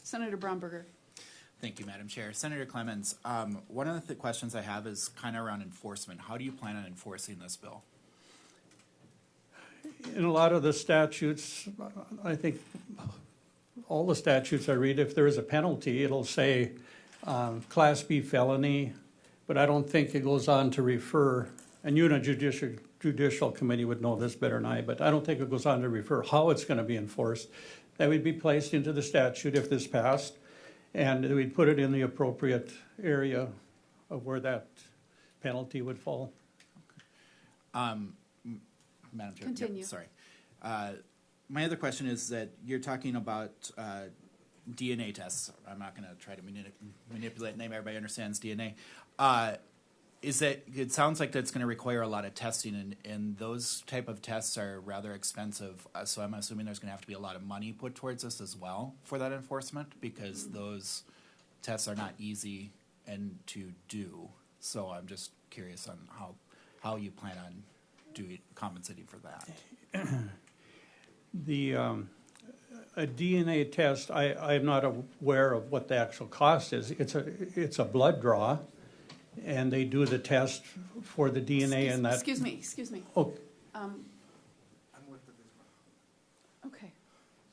Senator Bromberger. Thank you, Madam Chair. Senator Clemens, one of the questions I have is kind of around enforcement. How do you plan on enforcing this bill? In a lot of the statutes, I think all the statutes I read, if there is a penalty, it'll say Class B felony, but I don't think it goes on to refer, and you in a judicial committee would know this better than I, but I don't think it goes on to refer how it's going to be enforced. That would be placed into the statute if this passed, and we'd put it in the appropriate area of where that penalty would fall. Madam Chair. Continue. Yep, sorry. My other question is that you're talking about DNA tests. I'm not going to try to manipulate name. Everybody understands DNA. Is that it sounds like that's going to require a lot of testing, and those type of tests are rather expensive. So I'm assuming there's going to have to be a lot of money put towards this as well for that enforcement, because those tests are not easy and to do. So I'm just curious on how you plan on compensating for that. A DNA test, I'm not aware of what the actual cost is. It's a blood draw, and they do the test for the DNA and that. Excuse me. Oh. I'm with the business. Okay.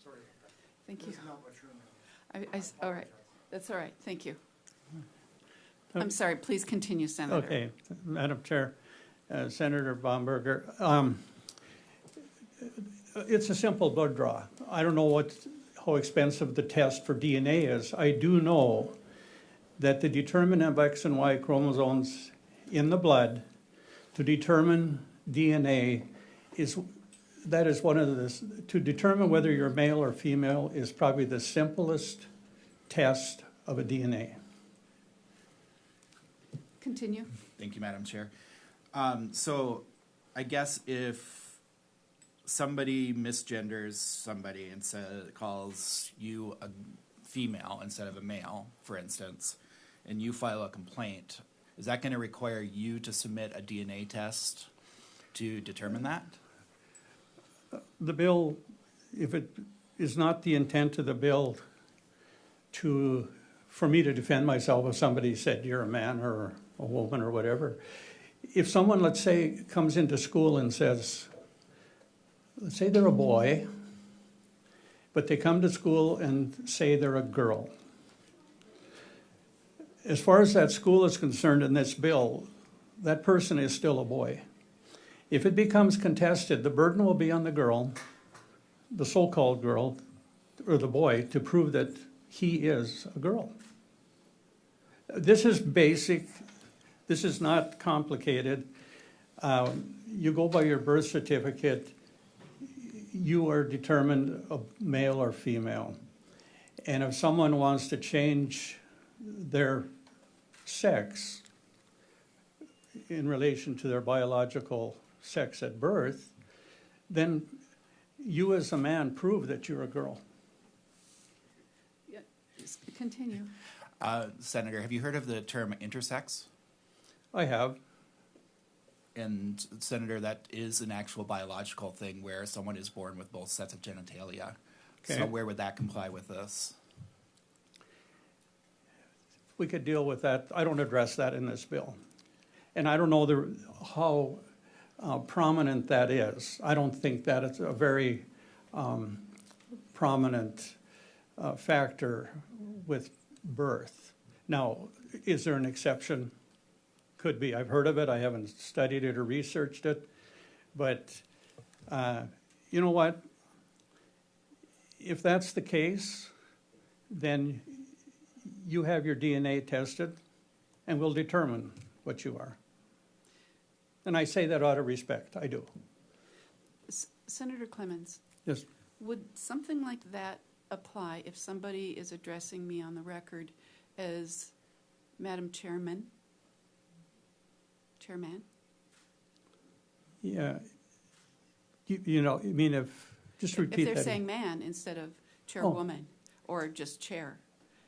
Sorry. Thank you. This is not what you're doing. All right. That's all right. Thank you. I'm sorry. Please continue, Senator. Okay, Madam Chair, Senator Baumberger. It's a simple blood draw. I don't know how expensive the test for DNA is. I do know that the determinant of X and Y chromosomes in the blood to determine DNA is one of the, to determine whether you're male or female is probably the simplest test of a DNA. Continue. Thank you, Madam Chair. So I guess if somebody misgenders somebody and calls you a female instead of a male, for instance, and you file a complaint, is that going to require you to submit a DNA test to determine that? The bill, if it is not the intent of the bill for me to defend myself if somebody said you're a man or a woman or whatever, if someone, let's say, comes into school and says, let's say they're a boy, but they come to school and say they're a girl. As far as that school is concerned in this bill, that person is still a boy. If it becomes contested, the burden will be on the girl, the so-called girl, or the boy, to prove that he is a girl. This is basic. This is not complicated. You go by your birth certificate. You are determined a male or female. And if someone wants to change their sex in relation to their biological sex at birth, then you as a man prove that you're a girl. Yeah, continue. Senator, have you heard of the term intersex? I have. And Senator, that is an actual biological thing where someone is born with both sets of genitalia. Okay. So where would that comply with this? We could deal with that. I don't address that in this bill. And I don't know how prominent that is. I don't think that it's a very prominent factor with birth. Now, is there an exception? Could be. I've heard of it. I haven't studied it or researched it. But you know what? If that's the case, then you have your DNA tested, and we'll determine what you are. And I say that out of respect. I do. Senator Clemens. Yes. Would something like that apply if somebody is addressing me on the record as Madam Chairman? Chairman? Yeah. You know, I mean, just repeat that. If they're saying man instead of chairwoman or just chair,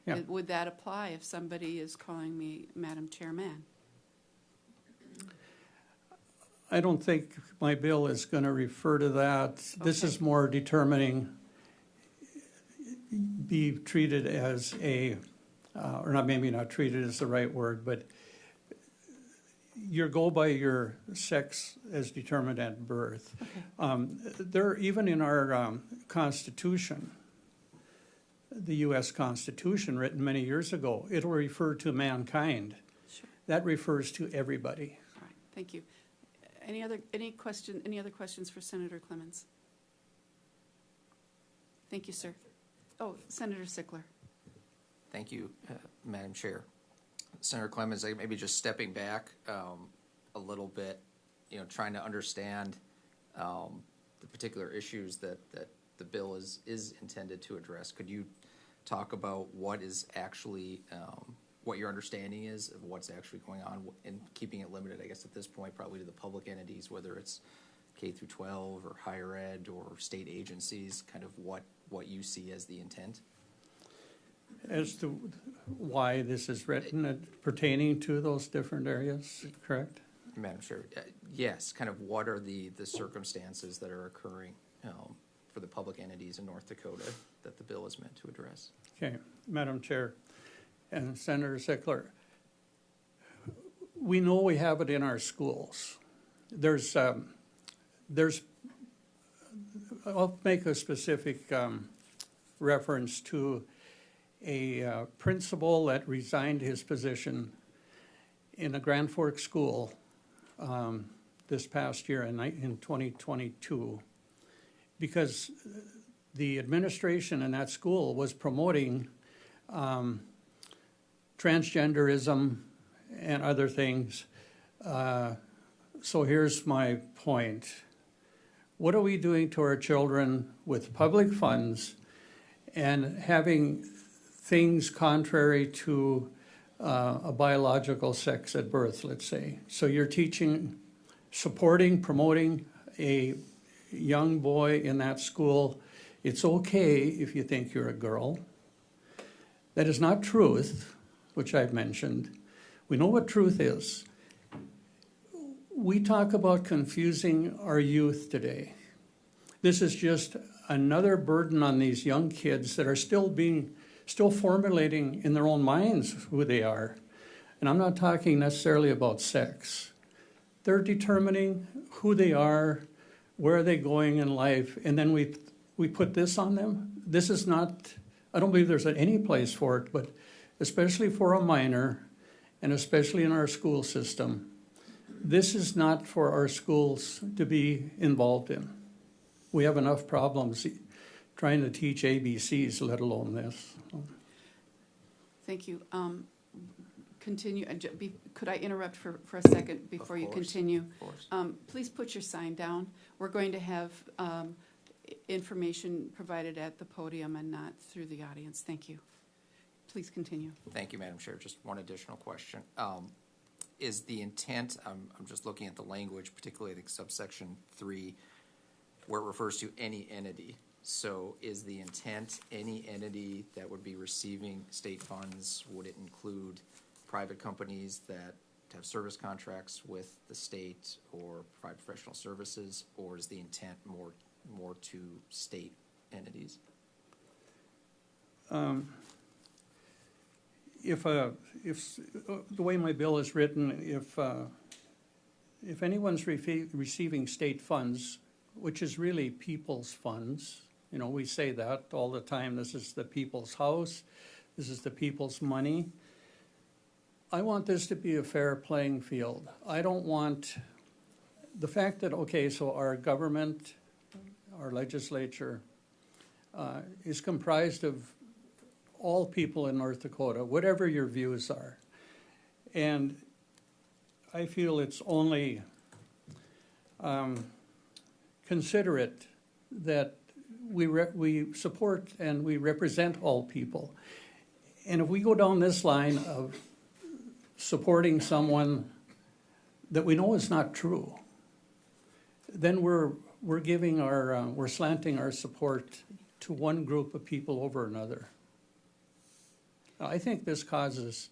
yeah. Would that apply if somebody is calling me Madam Chairman? I don't think my bill is going to refer to that. This is more determining be treated as a, or not, maybe not treated is the right word, but you go by your sex as determined at birth. There, even in our Constitution, the U.S. Constitution, written many years ago, it'll refer to mankind. Sure. That refers to everybody. All right, thank you. Any other questions for Senator Clemens? Thank you, sir. Oh, Senator Sickler. Thank you, Madam Chair. Senator Clemens, maybe just stepping back a little bit, trying to understand the particular issues that the bill is intended to address. Could you talk about what is actually, what your understanding is of what's actually going on, and keeping it limited, I guess, at this point, probably to the public entities, whether it's K through 12 or higher ed or state agencies, kind of what you see as the intent? As to why this is written, pertaining to those different areas, correct? Madam Chair, yes, kind of what are the circumstances that are occurring for the public entities in North Dakota that the bill is meant to address? Okay, Madam Chair and Senator Sickler, we know we have it in our schools. I'll make a specific reference to a principal that resigned his position in a Grand Forks school this past year in 2022, because the administration in that school was promoting transgenderism and other things. So here's my point. What are we doing to our children with public funds and having things contrary to a biological sex at birth, let's say? So you're teaching, supporting, promoting a young boy in that school. It's okay if you think you're a girl. That is not truth, which I've mentioned. We know what truth is. We talk about confusing our youth today. This is just another burden on these young kids that are still formulating in their own minds who they are. And I'm not talking necessarily about sex. They're determining who they are, where are they going in life, and then we put this on them. This is not, I don't believe there's any place for it, but especially for a minor, and especially in our school system, this is not for our schools to be involved in. We have enough problems trying to teach ABCs, let alone this. Thank you. Continue. Could I interrupt for a second before you continue? Of course. Please put your sign down. We're going to have information provided at the podium and not through the audience. Thank you. Please continue. Thank you, Madam Chair. Just one additional question. Is the intent, I'm just looking at the language, particularly I think subsection 3, where it refers to any entity. So is the intent any entity that would be receiving state funds? Would it include private companies that have service contracts with the state or provide professional services, or is the intent more to state entities? If the way my bill is written, if anyone's receiving state funds, which is really people's funds, we say that all the time, this is the people's house, this is the people's money. I want this to be a fair playing field. I don't want the fact that, okay, so our government, our legislature is comprised of all people in North Dakota, whatever your views are. And I feel it's only considerate that we support and we represent all people. And if we go down this line of supporting someone that we know is not true, then we're giving we're slanting our support to one group of people over another. I think this causes,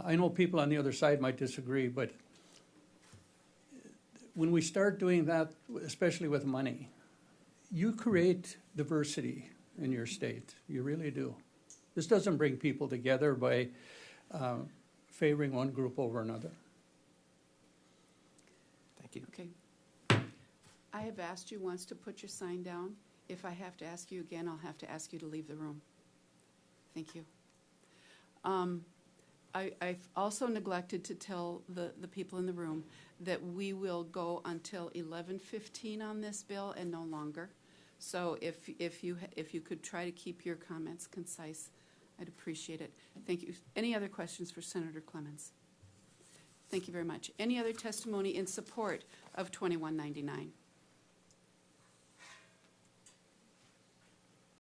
I know people on the other side might disagree, but when we start doing that, especially with money, you create diversity. in your state. You really do. This doesn't bring people together by favoring one group over another. Thank you. Okay. I have asked you once to put your sign down. If I have to ask you again, I'll have to ask you to leave the room. Thank you. I've also neglected to tell the people in the room that we will go until 11:15 on this bill and no longer. So if you could try to keep your comments concise, I'd appreciate it. Thank you. Any other questions for Senator Clemens? Thank you very much. Any other testimony in support of 2199?